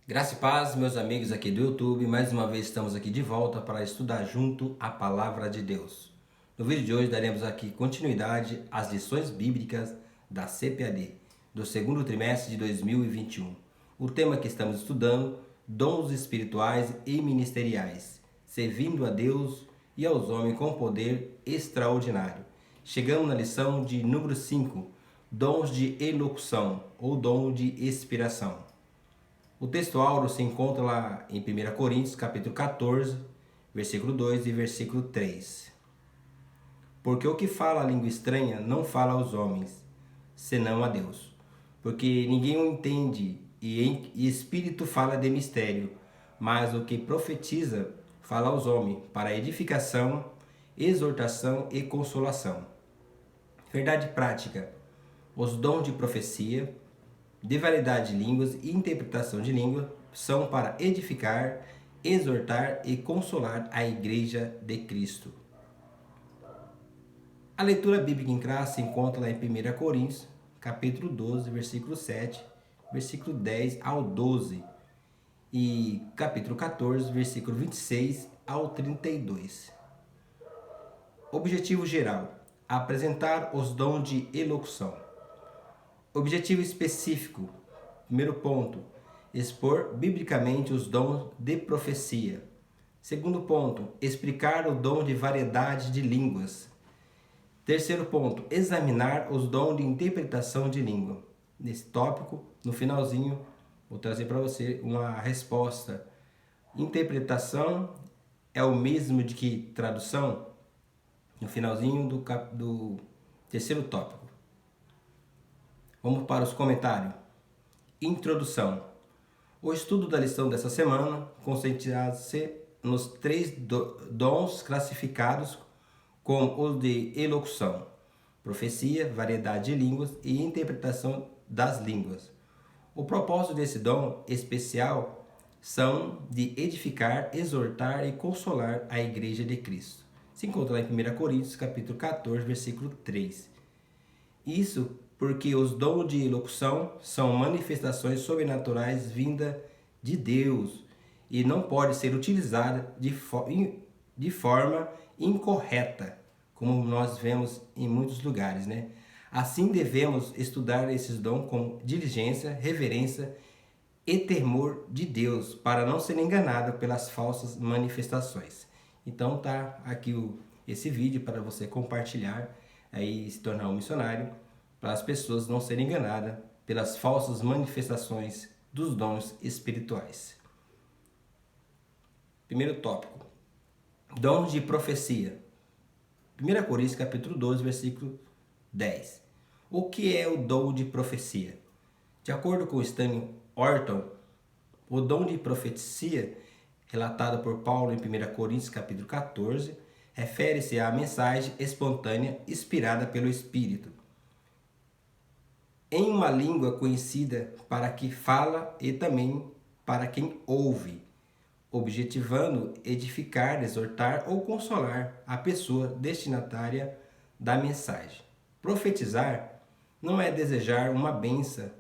Graça e paz, meus amigos aqui do YouTube. Mais uma vez estamos aqui de volta para estudar junto a Palavra de Deus. No vídeo de hoje daremos aqui continuidade às lições bíblicas da CPAD, do segundo trimestre de 2021. O tema que estamos estudando, dons espirituais e ministeriais, servindo a Deus e aos homens com poder extraordinário. Chegamos na lição de número 5, dons de elocução ou dom de inspiração. O texto áureo se encontra lá em 1 Coríntios, capítulo 14, versículo 2 e versículo 3. Porque o que fala a língua estranha não fala aos homens, senão a Deus. Porque ninguém o entende, e em espírito fala de mistério, mas o que profetiza fala aos homens, para edificação, exortação e consolação. Verdade prática: os dons de profecia, de variedade de línguas e interpretação de língua são para edificar, exortar e consolar a Igreja de Cristo. A leitura bíblica em classe se encontra lá em 1 Coríntios, capítulo 12, versículo 7, versículo 10 ao 12 e capítulo 14, versículo 26 ao 32. Objetivo geral: apresentar os dons de elocução. Objetivo específico. Primeiro ponto, expor biblicamente os dons de profecia. Segundo ponto, explicar o dom de variedade de línguas. Terceiro ponto, examinar os dons de interpretação de língua. Nesse tópico, no finalzinho, vou trazer para você uma resposta. Interpretação é o mesmo de que tradução? No finalzinho do terceiro tópico. Vamos para os comentários. Introdução. O estudo da lição dessa semana concentra-se nos 3 dons classificados como os de elocução, profecia, variedade de línguas e interpretação das línguas. O propósito desse dom especial são de edificar, exortar e consolar a Igreja de Cristo. Se encontra lá em 1 Coríntios, capítulo 14, versículo 3. Isso porque os dons de elocução são manifestações sobrenaturais vindas de Deus e não pode ser utilizada de forma incorreta, como nós vemos em muitos lugares, né? Assim devemos estudar esses dons com diligência, reverência e temor de Deus, para não ser enganado pelas falsas manifestações. Então tá aqui esse vídeo para você compartilhar e se tornar um missionário, para as pessoas não serem enganadas pelas falsas manifestações dos dons espirituais. Primeiro tópico, dons de profecia. 1 Coríntios capítulo 12, versículo 10. O que é o dom de profecia? De acordo com Stanley Orton, o dom de profecia, relatado por Paulo em 1 Coríntios capítulo 14, refere-se à mensagem espontânea inspirada pelo Espírito, em uma língua conhecida para quem fala e também para quem ouve, objetivando edificar, exortar ou consolar a pessoa destinatária da mensagem. Profetizar não é desejar uma bênção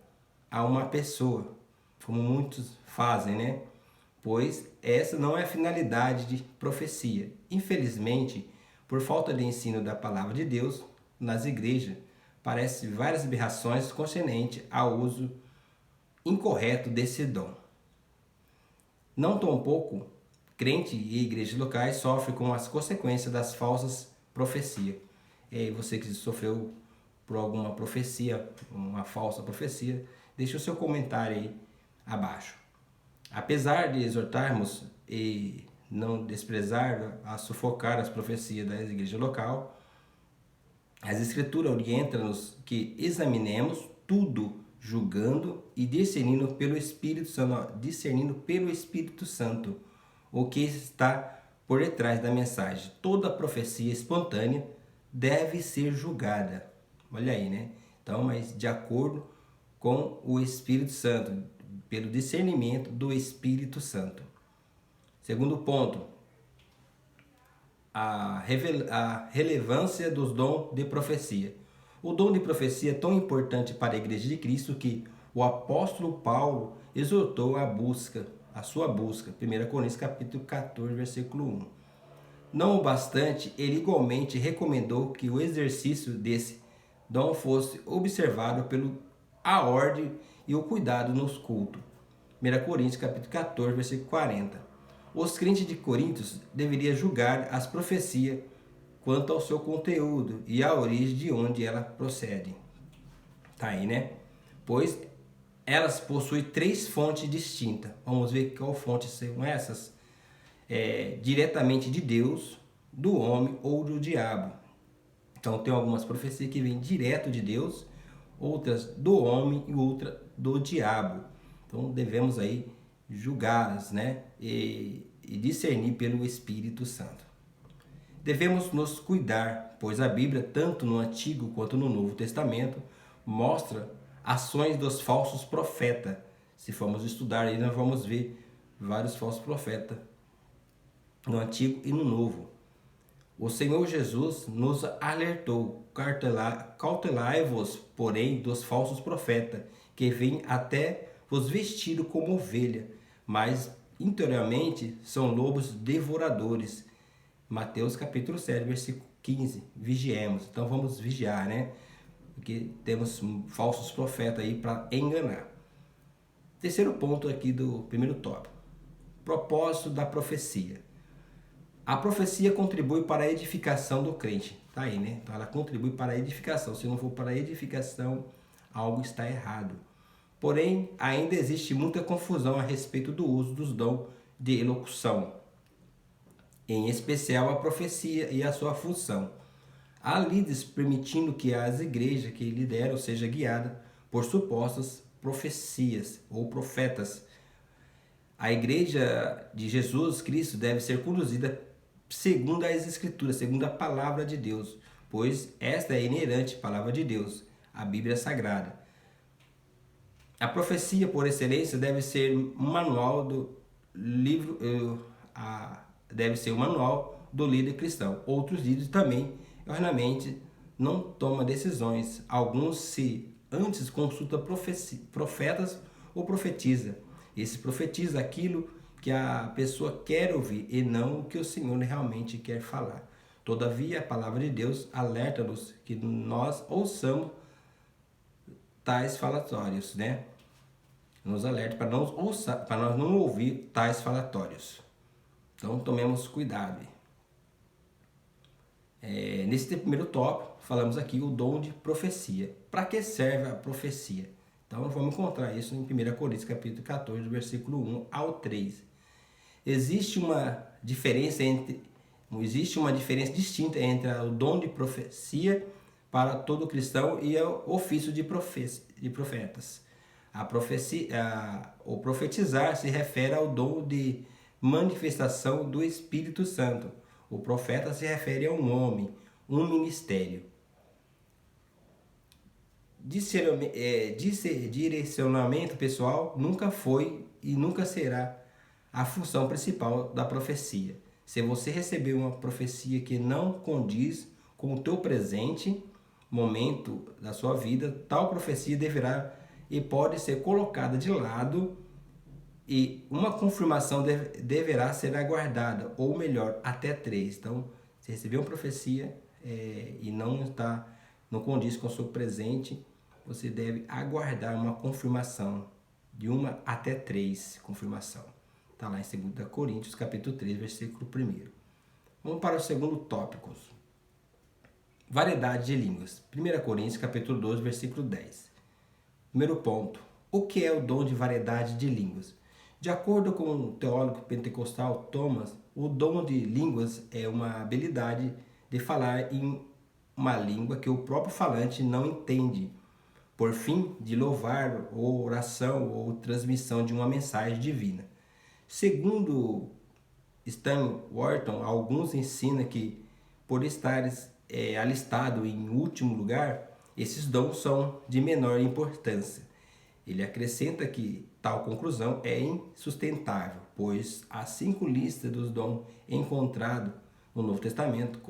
a uma pessoa, como muitos fazem, né? Pois essa não é a finalidade de profecia. Infelizmente, por falta de ensino da palavra de Deus nas igrejas, aparecem várias aberrações concernentes ao uso incorreto desse dom. Não tão pouco, crente e igrejas locais sofrem com as consequências das falsas profecias. E você que sofreu por alguma profecia, uma falsa profecia, deixe o seu comentário aí abaixo. Apesar de exortarmos e não desprezar a sufocar as profecias da igreja local, as Escrituras orientam-nos que examinemos tudo, julgando e discernindo pelo Espírito Santo o que está por detrás da mensagem. Toda profecia espontânea deve ser julgada. Olha aí, né? Então, mas de acordo com o Espírito Santo, pelo discernimento do Espírito Santo. Segundo ponto, a relevância dos dons de profecia. O dom de profecia é tão importante para a Igreja de Cristo que o apóstolo Paulo exortou a sua busca. 1 Coríntios capítulo 14, versículo 1. Não obstante, ele igualmente recomendou que o exercício desse dom fosse observado pelo a ordem e o cuidado nos cultos. 1 Coríntios capítulo 14, versículo 40. Os crentes de Coríntios deveriam julgar as profecias quanto ao seu conteúdo e à origem de onde ela procede. Tá aí, né? Pois elas possuem 3 fontes distintas. Vamos ver qual fonte são essas. Diretamente de Deus, do homem ou do diabo. Então tem algumas profecias que vêm direto de Deus, outras do homem e outra do diabo. Então devemos aí julgá-las, né? E discernir pelo Espírito Santo. Devemos nos cuidar, pois a Bíblia, tanto no Antigo quanto no Novo Testamento, mostra ações dos falsos profetas. Se formos estudar aí, nós vamos ver vários falsos profetas no Antigo e no Novo. O Senhor Jesus nos alertou: cautelai-vos, porém, dos falsos profetas, que vêm até vos vestido como ovelha, mas interiormente são lobos devoradores. Mateus capítulo 7, versículo 15. Vigiemos. Então vamos vigiar, né? Porque temos falsos profetas aí para enganar. Terceiro ponto aqui do primeiro tópico. Propósito da profecia. A profecia contribui para a edificação do crente. Tá aí, né? Então ela contribui para a edificação. Se não for para a edificação, algo está errado. Porém, ainda existe muita confusão a respeito do uso dos dons de elocução, em especial a profecia e a sua função. Há líderes permitindo que as igrejas que lideram sejam guiadas por supostas profecias ou profetas. A igreja de Jesus Cristo deve ser conduzida segundo as Escrituras, segundo a palavra de Deus, pois esta é inerente à palavra de Deus, a Bíblia Sagrada. A profecia por excelência deve ser um manual do livro, deve ser o manual do líder cristão. Outros líderes também, erroneamente, não tomam decisões. Alguns se antes consultam profetas ou profetiza. Esse profetiza aquilo que a pessoa quer ouvir e não o que o Senhor realmente quer falar. Todavia, a palavra de Deus alerta-nos que nós ouçamos tais falatórios, né? Nos alerta para nós não ouvir tais falatórios. Então, tomemos cuidado. Nesse primeiro tópico, falamos aqui o dom de profecia. Para que serve a profecia? Então, vamos encontrar isso em 1 Coríntios capítulo 14, versículo 1 ao 3. Existe uma diferença distinta entre o dom de profecia para todo cristão e o ofício de profetas. O profetizar se refere ao dom de manifestação do Espírito Santo. O profeta se refere a um homem, um ministério. Direcionamento pessoal nunca foi e nunca será a função principal da profecia. Se você receber uma profecia que não condiz com o teu presente momento da sua vida, tal profecia deverá e pode ser colocada de lado e uma confirmação deverá ser aguardada, ou melhor, até 3. Então, se receber uma profecia e não condiz com o seu presente, você deve aguardar uma confirmação, de 1 até 3 confirmação. Está lá em 2 Coríntios, capítulo 3, versículo 1. Vamos para o segundo tópico. Variedade de línguas. 1 Coríntios, capítulo 12, versículo 10. Primeiro ponto. O que é o dom de variedade de línguas? De acordo com o teólogo pentecostal Thomas, o dom de línguas é uma habilidade de falar em uma língua que o próprio falante não entende, por fim de louvar, ou oração, ou transmissão de uma mensagem divina. Segundo Stan Wharton, alguns ensinam que, por estar alistado em último lugar, esses dons são de menor importância. Ele acrescenta que tal conclusão é insustentável, pois as 5 listas dos dons encontrados no Novo Testamento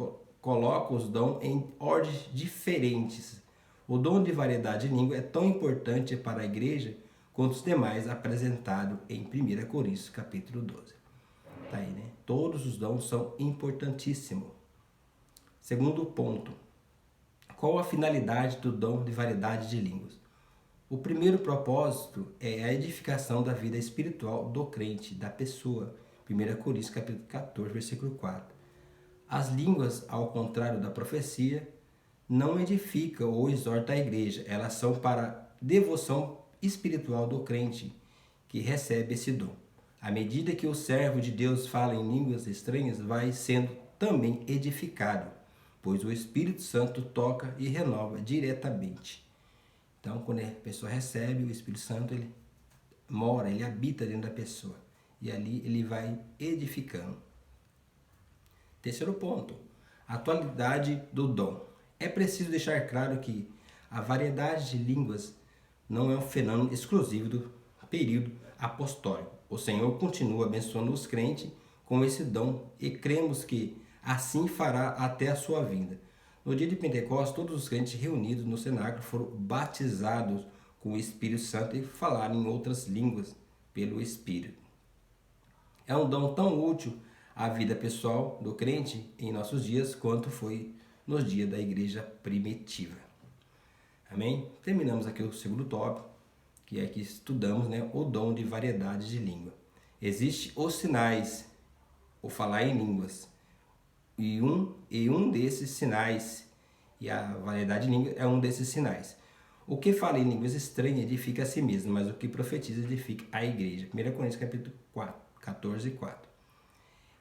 colocam os dons em ordens diferentes. O dom de variedade de língua é tão importante para a igreja quanto os demais apresentados em 1 Coríntios capítulo 12. Tá aí, né? Todos os dons são importantíssimos. Segundo ponto, qual a finalidade do dom de variedade de línguas? O primeiro propósito é a edificação da vida espiritual do crente, da pessoa. 1 Coríntios capítulo 14, versículo 4. As línguas, ao contrário da profecia, não edificam ou exortam a igreja. Elas são para devoção espiritual do crente que recebe esse dom. À medida que o servo de Deus fala em línguas estranhas, vai sendo também edificado, pois o Espírito Santo toca e renova diretamente. Então, quando a pessoa recebe o Espírito Santo, ele mora, ele habita dentro da pessoa. E ali ele vai edificando. Terceiro ponto, a atualidade do dom. É preciso deixar claro que a variedade de línguas não é um fenômeno exclusivo do período apostólico. O Senhor continua abençoando os crentes com esse dom e cremos que assim fará até a sua vinda. No dia de Pentecostes, todos os crentes reunidos no cenáculo foram batizados com o Espírito Santo e falaram em outras línguas pelo Espírito. É um dom tão útil à vida pessoal do crente em nossos dias quanto foi nos dias da igreja primitiva. Amém? Terminamos aqui o segundo tópico, que é que estudamos, né, o dom de variedade de língua. Existem os sinais, o falar em línguas. E um desses sinais, e a variedade de línguas é um desses sinais. O que fala em línguas estranhas edifica a si mesmo, mas o que profetiza edifica a igreja. 1 Coríntios capítulo 14, 4.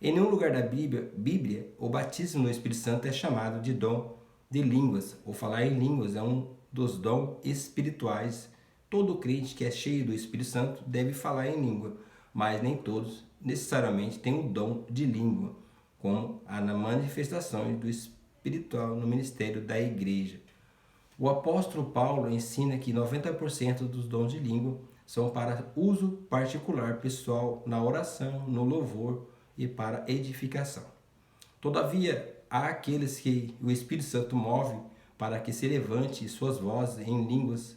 Em nenhum lugar da Bíblia, o batismo no Espírito Santo é chamado de dom de línguas. O falar em línguas é um dos dons espirituais. Todo crente que é cheio do Espírito Santo deve falar em língua, mas nem todos necessariamente têm o dom de língua, como a manifestação do espiritual no ministério da igreja. O apóstolo Paulo ensina que 90% dos dons de língua são para uso particular pessoal na oração, no louvor e para edificação. Todavia, há aqueles que o Espírito Santo move para que se levante suas vozes em línguas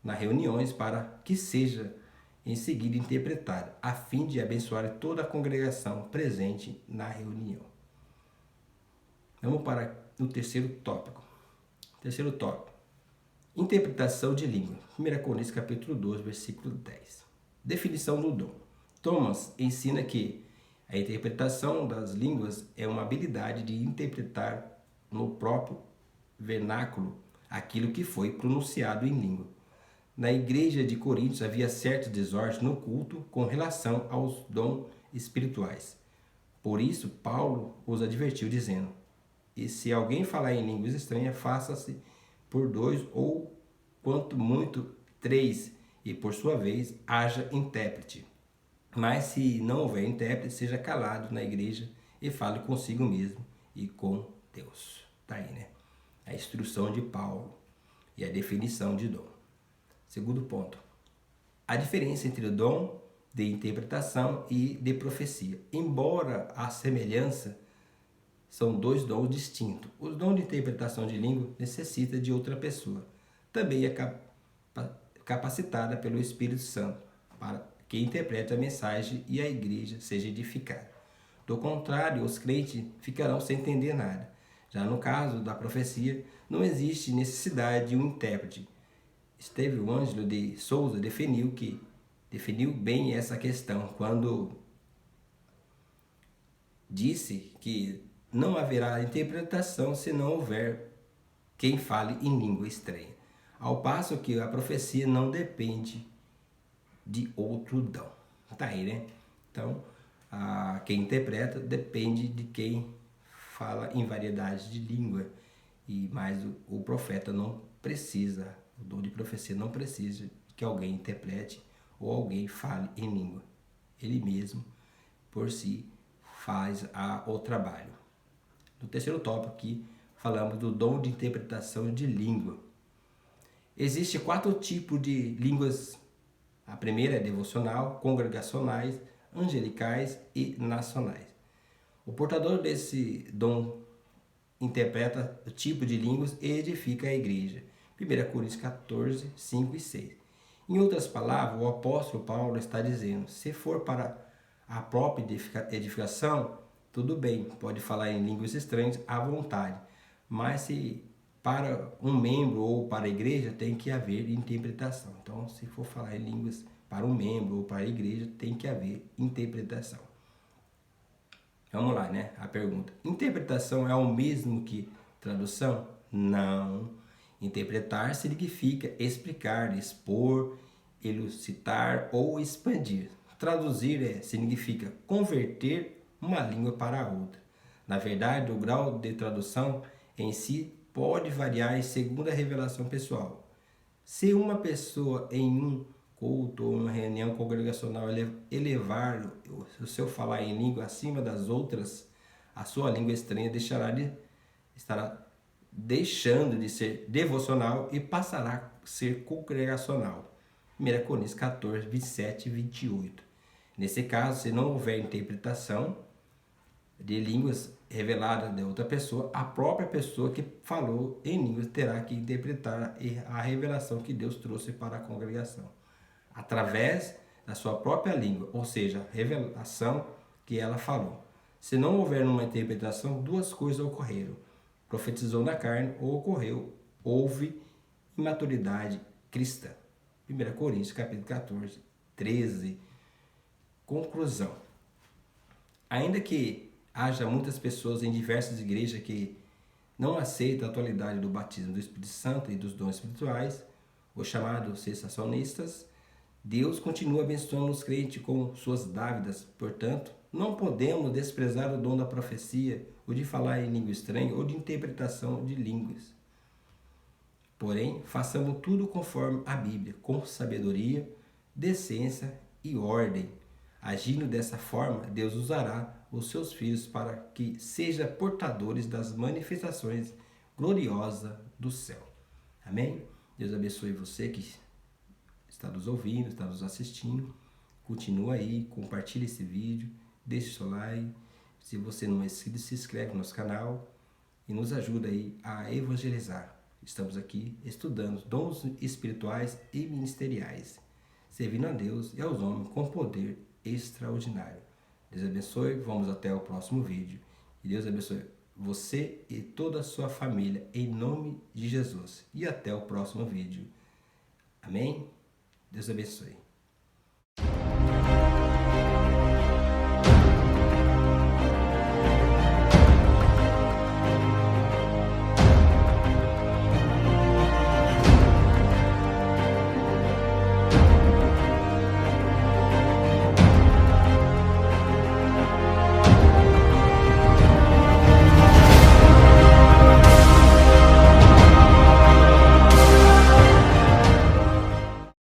nas reuniões para que seja em seguida interpretado, a fim de abençoar toda a congregação presente na reunião. Vamos para o terceiro tópico. Terceiro tópico. Interpretação de língua. 1 Coríntios capítulo 12, versículo 10. Definição do dom. Thomas ensina que a interpretação das línguas é uma habilidade de interpretar no próprio vernáculo aquilo que foi pronunciado em língua. Na igreja de Coríntios havia certo desordem no culto com relação aos dons espirituais. Por isso, Paulo os advertiu, dizendo: e se alguém falar em línguas estranhas, faça-se por 2 ou, quanto muito, 3, e por sua vez haja intérprete. Mas se não houver intérprete, seja calado na igreja e fale consigo mesmo e com Deus. Tá aí, né? A instrução de Paulo e a definição de dom. Segundo ponto. A diferença entre o dom de interpretação e de profecia. Embora a semelhança, são dois dons distintos. O dom de interpretação de língua necessita de outra pessoa. Também é capacitada pelo Espírito Santo para que interprete a mensagem e a igreja seja edificada. Do contrário, os crentes ficarão sem entender nada. Já no caso da profecia, não existe necessidade de um intérprete. Estevão Ângelo de Souza definiu bem essa questão quando disse que não haverá interpretação se não houver quem fale em língua estranha. Ao passo que a profecia não depende de outro dom. Tá aí, né? Então, quem interpreta depende de quem fala em variedade de língua. Mas o profeta não precisa, o dom de profecia não precisa que alguém interprete ou alguém fale em língua. Ele mesmo, por si, faz o trabalho. No terceiro tópico aqui, falamos do dom de interpretação de língua. Existem 4 tipos de línguas. A primeira é devocional, congregacionais, angelicais e nacionais. O portador desse dom interpreta o tipo de línguas e edifica a igreja. 1 Coríntios 14, 5 e 6. Em outras palavras, o apóstolo Paulo está dizendo: se for para a própria edificação, tudo bem, pode falar em línguas estranhas à vontade, mas se para um membro ou para a igreja tem que haver interpretação. Então, se for falar em línguas para um membro ou para a igreja, tem que haver interpretação. Vamos lá, né? A pergunta: interpretação é o mesmo que tradução? Não. Interpretar significa explicar, expor, elucidar ou expandir. Traduzir significa converter uma língua para outra. Na verdade, o grau de tradução em si pode variar segundo a revelação pessoal. Se uma pessoa em um culto ou uma reunião congregacional elevar o seu falar em língua acima das outras, a sua língua estranha estará deixando de ser devocional e passará a ser congregacional. 1 Coríntios 14, 27 e 28. Nesse caso, se não houver interpretação de línguas revelada de outra pessoa, a própria pessoa que falou em línguas terá que interpretar a revelação que Deus trouxe para a congregação, através da sua própria língua, ou seja, a revelação que ela falou. Se não houver uma interpretação, duas coisas ocorreram: profetizou na carne ou houve imaturidade cristã. 1 Coríntios capítulo 14, 13. Conclusão. Ainda que haja muitas pessoas em diversas igrejas que não aceitam a atualidade do batismo do Espírito Santo e dos dons espirituais, os chamados cessacionistas, Deus continua abençoando os crentes com suas dávidas. Portanto, não podemos desprezar o dom da profecia, ou de falar em língua estranha, ou de interpretação de línguas. Porém, façamos tudo conforme a Bíblia, com sabedoria, decência e ordem. Agindo dessa forma, Deus usará os seus filhos para que sejam portadores das manifestações gloriosas do céu. Amém? Deus abençoe você que está nos ouvindo, está nos assistindo. Continua aí, compartilhe esse vídeo, deixe seu like. Se você não é inscrito, se inscreve no nosso canal e nos ajuda aí a evangelizar. Estamos aqui estudando dons espirituais e ministeriais, servindo a Deus e aos homens com poder extraordinário. Deus abençoe, vamos até o próximo vídeo. E Deus abençoe você e toda a sua família, em nome de Jesus. E até o próximo vídeo. Amém? Deus abençoe.